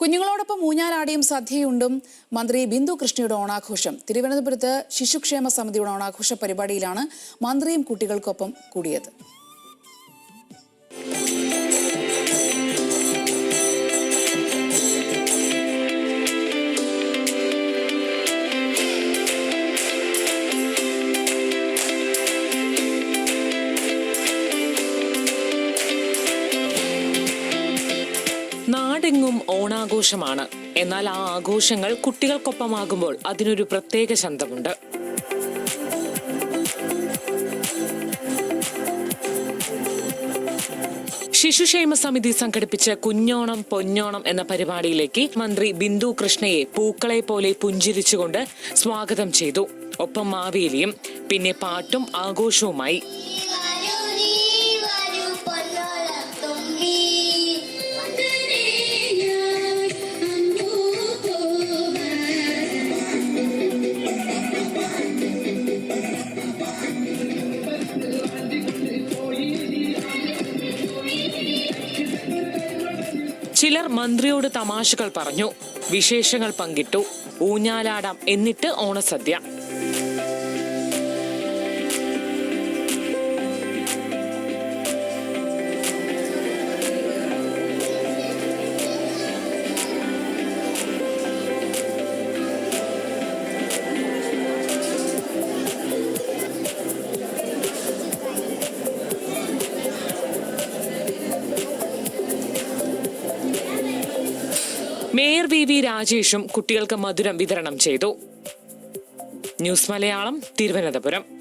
കുഞ്ഞുങ്ങളോടൊപ്പം ഊഞ്ഞാലാടിയും സദ്യയുണ്ടും മന്ത്രി ബിന്ദു കൃഷ്ണയുടെ ഓണാഘോഷം. തിരുവനന്തപുരത്ത് ശിശുക്ഷേമ സമിതിയുടെ ഓണാഘോഷ പരിപാടിയിലാണ് മന്ത്രിയും കുട്ടികൾക്കൊപ്പം കൂടിയത്. നാടെങ്ങും ഓണാഘോഷമാണ്. എന്നാൽ ആ ആഘോഷങ്ങൾ കുട്ടികൾക്കൊപ്പമാകുമ്പോൾ അതിനൊരു പ്രത്യേക ചന്തമുണ്ട്. ശിശുക്ഷേമ സമിതി സംഘടിപ്പിച്ച കുഞ്ഞോണം പൊന്നോണം എന്ന പരിപാടിയിലേക്ക് മന്ത്രി ബിന്ദു കൃഷ്ണയെ പൂക്കളെ പോലെ പുഞ്ചിരിച്ചുകൊണ്ട് സ്വാഗതം ചെയ്തു. ഒപ്പം മാവേലിയും, പിന്നെ പാട്ടും ആഘോഷവുമായി. ചിലർ മന്ത്രിയോട് തമാശകൾ പറഞ്ഞു, വിശേഷങ്ങൾ പങ്കിട്ടു, ഊഞ്ഞാലാടാം, എന്നിട്ട് ഓണസദ്യ. മേയർ വി രാജേഷും കുട്ടികൾക്ക് മധുരം വിതരണം ചെയ്തു. ന്യൂസ് മലയാളം, തിരുവനന്തപുരം.